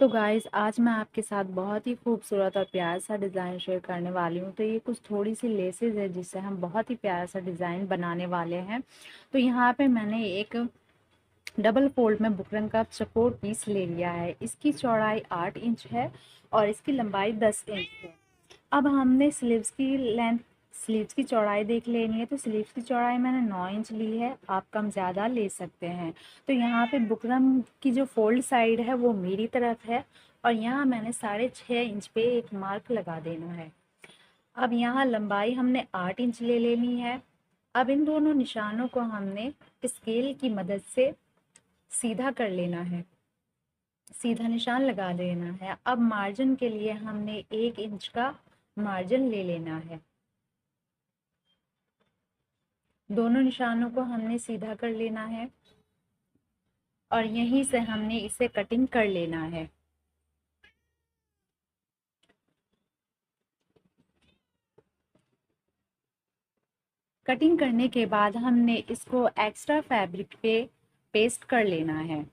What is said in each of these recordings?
तो गाइस आज मैं आपके साथ बहुत ही खूबसूरत और प्यारा सा डिज़ाइन शेयर करने वाली हूँ। तो ये कुछ थोड़ी सी लेसेस है जिससे हम बहुत ही प्यारा सा डिज़ाइन बनाने वाले हैं। तो यहाँ पे मैंने एक डबल फोल्ड में बुकरम का चकोर पीस ले लिया है। इसकी चौड़ाई 8 इंच है और इसकी लंबाई 10 इंच है। अब हमने स्लीव्स की चौड़ाई देख लेनी है। तो स्लीव्स की चौड़ाई मैंने 9 इंच ली है, आप कम ज़्यादा ले सकते हैं। तो यहाँ पे बुकरम की जो फोल्ड साइड है वो मेरी तरफ है और यहाँ मैंने 6.5 इंच पे एक मार्क लगा देना है। अब यहाँ लंबाई हमने 8 इंच ले लेनी है। अब इन दोनों निशानों को हमने स्केल की मदद से सीधा कर लेना है, सीधा निशान लगा देना है। अब मार्जिन के लिए हमने 1 इंच का मार्जिन ले लेना है। दोनों निशानों को हमने सीधा कर लेना है और यहीं से हमने इसे कटिंग कर लेना है। कटिंग करने के बाद हमने इसको एक्स्ट्रा फैब्रिक पे पेस्ट कर लेना है।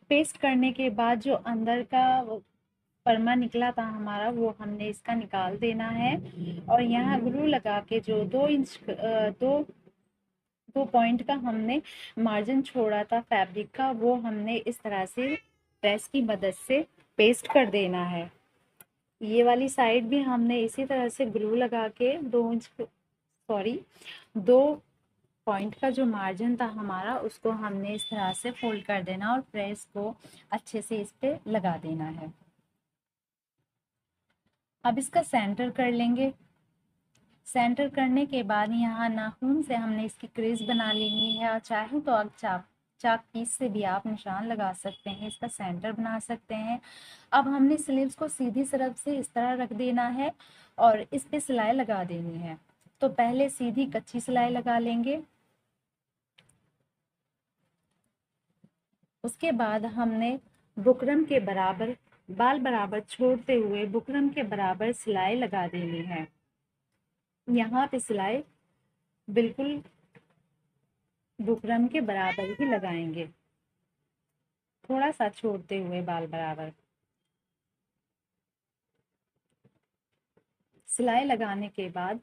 पेस्ट करने के बाद जो अंदर का परमा निकला था हमारा, वो हमने इसका निकाल देना है और यहाँ ग्लू लगा के जो 2 पॉइंट का हमने मार्जिन छोड़ा था फैब्रिक का, वो हमने इस तरह से प्रेस की मदद से पेस्ट कर देना है। ये वाली साइड भी हमने इसी तरह से ग्लू लगा के 2 पॉइंट का जो मार्जिन था हमारा, उसको हमने इस तरह से फोल्ड कर देना और प्रेस को अच्छे से इस पे लगा देना है। अब इसका सेंटर कर लेंगे। सेंटर करने के बाद यहाँ नाखून से हमने इसकी क्रीज बना लेनी है और चाहे तो आप चाक पीस से भी आप निशान लगा सकते हैं, इसका सेंटर बना सकते हैं। अब हमने स्लीव्स को सीधी तरफ से इस तरह रख देना है और इस पे सिलाई लगा देनी है। तो पहले सीधी कच्ची सिलाई लगा लेंगे, उसके बाद हमने बुकरम के बराबर, बाल बराबर छोड़ते हुए बुकरम के बराबर सिलाई लगा देनी है। यहाँ पे सिलाई बिल्कुल बुकरम के बराबर ही लगाएंगे, थोड़ा सा छोड़ते हुए बाल बराबर। सिलाई लगाने के बाद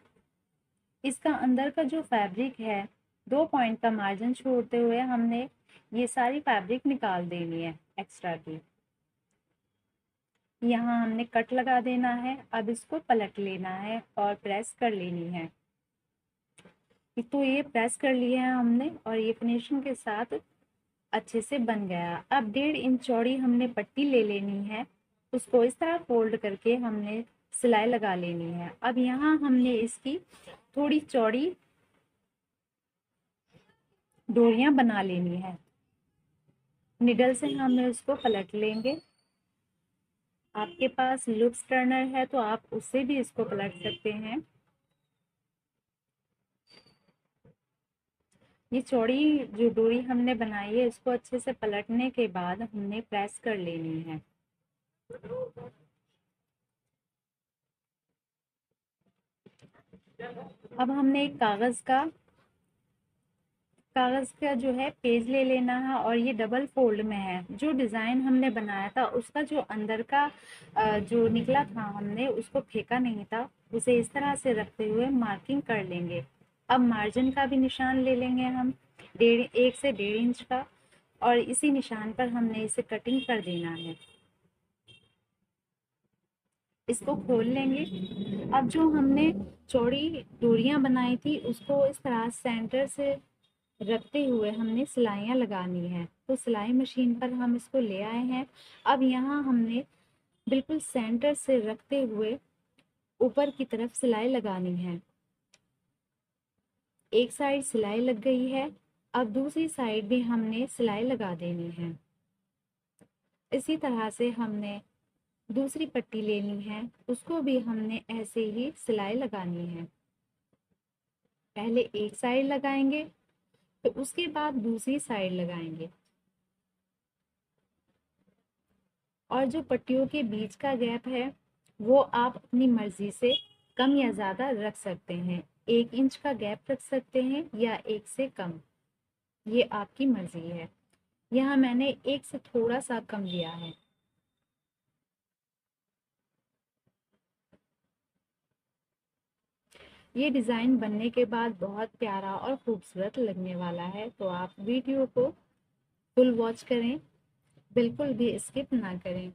इसका अंदर का जो फैब्रिक है, 2 पॉइंट का मार्जिन छोड़ते हुए हमने ये सारी फैब्रिक निकाल देनी है एक्स्ट्रा की। यहाँ हमने कट लगा देना है। अब इसको पलट लेना है और प्रेस कर लेनी है। तो ये प्रेस कर लिया है हमने और ये फिनिशिंग के साथ अच्छे से बन गया। अब 1.5 इंच चौड़ी हमने पट्टी ले लेनी है, उसको इस तरह फोल्ड करके हमने सिलाई लगा लेनी है। अब यहाँ हमने इसकी थोड़ी चौड़ी डोरियां बना लेनी है। निडल से हमें उसको पलट लेंगे। आपके पास लूप्स टर्नर है तो आप उससे भी इसको पलट सकते हैं। ये चौड़ी जो डोरी हमने बनाई है, इसको अच्छे से पलटने के बाद हमने प्रेस कर लेनी है। अब हमने एक कागज का जो है पेज ले लेना है और ये डबल फोल्ड में है। जो डिजाइन हमने बनाया था उसका जो अंदर का जो निकला था, हमने उसको फेंका नहीं था, उसे इस तरह से रखते हुए मार्किंग कर लेंगे। अब मार्जिन का भी निशान ले लेंगे हम, 1 से 1.5 इंच का, और इसी निशान पर हमने इसे कटिंग कर देना है। इसको खोल लेंगे। अब जो हमने चौड़ी डोरियां बनाई थी, उसको इस तरह सेंटर से रखते हुए हमने सिलाइयाँ लगानी है। तो सिलाई मशीन पर हम इसको ले आए हैं। अब यहाँ हमने बिल्कुल सेंटर से रखते हुए ऊपर की तरफ सिलाई लगानी है। एक साइड सिलाई लग गई है, अब दूसरी साइड भी हमने सिलाई लगा देनी है। इसी तरह से हमने दूसरी पट्टी लेनी है, उसको भी हमने ऐसे ही सिलाई लगानी है। पहले एक साइड लगाएंगे, तो उसके बाद दूसरी साइड लगाएंगे और जो पट्टियों के बीच का गैप है वो आप अपनी मर्जी से कम या ज़्यादा रख सकते हैं। 1 इंच का गैप रख सकते हैं या 1 से कम। ये आपकी मर्जी है। यहाँ मैंने एक से थोड़ा सा कम लिया है। ये डिज़ाइन बनने के बाद बहुत प्यारा और खूबसूरत लगने वाला है, तो आप वीडियो को फुल वॉच करें, बिल्कुल भी स्किप ना करें।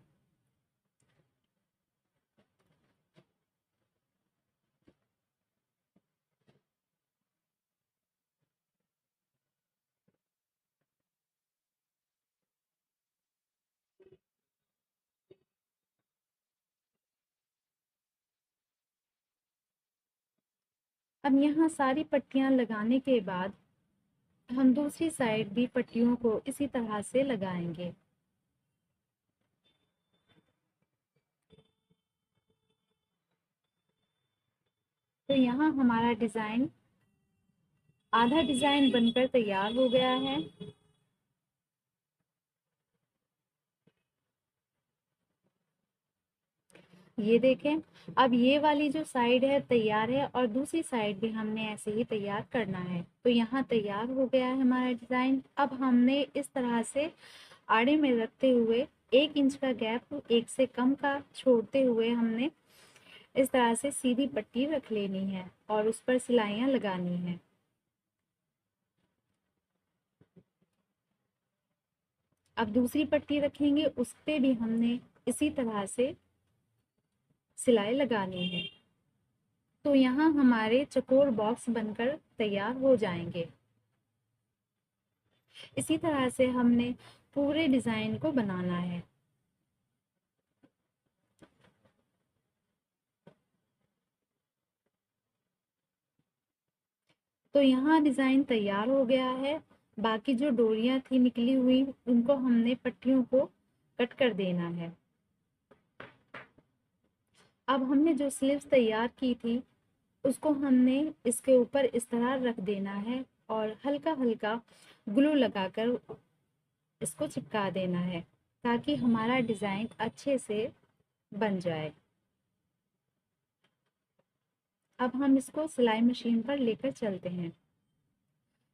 अब यहाँ सारी पट्टियाँ लगाने के बाद हम दूसरी साइड भी पट्टियों को इसी तरह से लगाएंगे। तो यहाँ हमारा डिज़ाइन, आधा डिज़ाइन बनकर तैयार हो गया है। ये देखें, अब ये वाली जो साइड है तैयार है और दूसरी साइड भी हमने ऐसे ही तैयार करना है। तो यहाँ तैयार हो गया है हमारा डिज़ाइन। अब हमने इस तरह से आड़े में रखते हुए 1 इंच का गैप, 1 से कम का छोड़ते हुए हमने इस तरह से सीधी पट्टी रख लेनी है और उस पर सिलाइयाँ लगानी है। अब दूसरी पट्टी रखेंगे, उस पे भी हमने इसी तरह से सिलाई लगानी है। तो यहाँ हमारे चौकोर बॉक्स बनकर तैयार हो जाएंगे। इसी तरह से हमने पूरे डिज़ाइन को बनाना है। तो यहाँ डिज़ाइन तैयार हो गया है। बाकी जो डोरियाँ थी निकली हुई, उनको हमने पट्टियों को कट कर देना है। अब हमने जो स्लीव्स तैयार की थी, उसको हमने इसके ऊपर इस तरह रख देना है और हल्का हल्का ग्लू लगाकर इसको चिपका देना है, ताकि हमारा डिज़ाइन अच्छे से बन जाए। अब हम इसको सिलाई मशीन पर लेकर चलते हैं।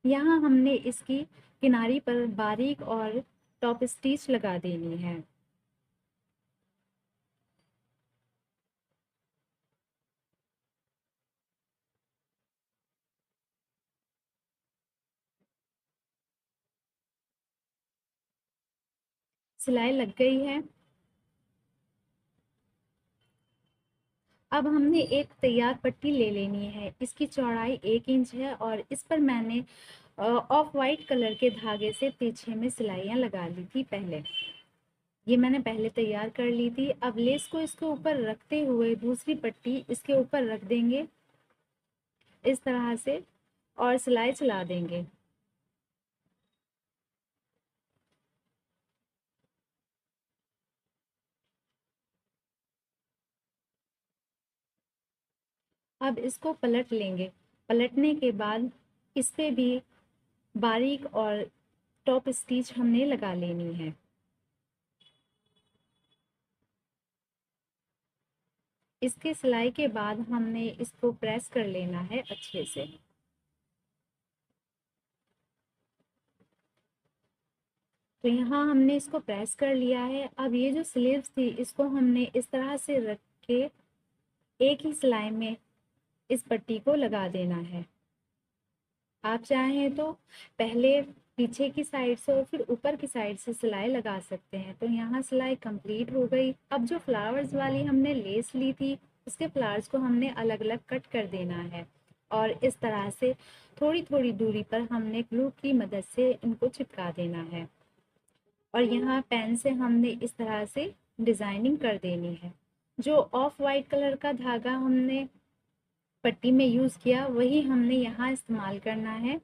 यहाँ हमने इसकी किनारी पर बारीक और टॉप स्टिच लगा देनी है। सिलाई लग गई है। अब हमने एक तैयार पट्टी ले लेनी है। इसकी चौड़ाई 1 इंच है और इस पर मैंने ऑफ वाइट कलर के धागे से पीछे में सिलाइयाँ लगा ली थी पहले। ये मैंने पहले तैयार कर ली थी। अब लेस को इसके ऊपर रखते हुए दूसरी पट्टी इसके ऊपर रख देंगे इस तरह से और सिलाई चला देंगे। अब इसको पलट लेंगे। पलटने के बाद इस पे भी बारीक और टॉप स्टिच हमने लगा लेनी है। इसके सिलाई के बाद हमने इसको प्रेस कर लेना है अच्छे से। तो यहाँ हमने इसको प्रेस कर लिया है। अब ये जो स्लीव्स थी, इसको हमने इस तरह से रख के एक ही सिलाई में इस पट्टी को लगा देना है। आप चाहें तो पहले पीछे की साइड से और फिर ऊपर की साइड से सिलाई लगा सकते हैं। तो यहाँ सिलाई कंप्लीट हो गई। अब जो फ्लावर्स वाली हमने लेस ली थी, उसके फ्लावर्स को हमने अलग अलग कट कर देना है और इस तरह से थोड़ी थोड़ी दूरी पर हमने ग्लू की मदद से इनको चिपका देना है। और यहाँ पेन से हमने इस तरह से डिज़ाइनिंग कर देनी है। जो ऑफ वाइट कलर का धागा हमने पट्टी में यूज़ किया, वही हमने यहाँ इस्तेमाल करना है।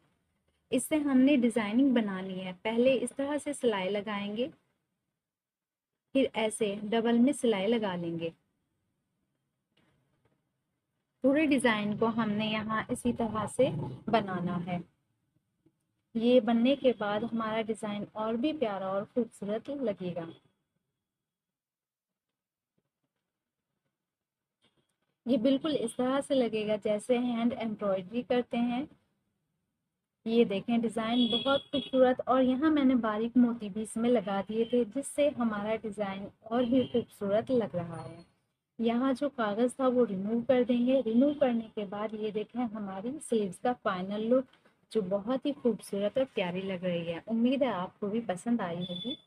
इससे हमने डिज़ाइनिंग बनानी है। पहले इस तरह से सिलाई लगाएंगे, फिर ऐसे डबल में सिलाई लगा लेंगे। पूरे डिज़ाइन को हमने यहाँ इसी तरह से बनाना है। ये बनने के बाद हमारा डिज़ाइन और भी प्यारा और खूबसूरत लगेगा। ये बिल्कुल इस तरह से लगेगा जैसे हैंड एम्ब्रॉयडरी करते हैं। ये देखें डिज़ाइन बहुत खूबसूरत, और यहाँ मैंने बारीक मोती भी इसमें लगा दिए थे जिससे हमारा डिज़ाइन और भी खूबसूरत लग रहा है। यहाँ जो कागज़ था वो रिमूव कर देंगे। रिमूव करने के बाद ये देखें हमारी स्लीव्स का फाइनल लुक, जो बहुत ही खूबसूरत और प्यारी लग रही है। उम्मीद है आपको भी पसंद आई होगी।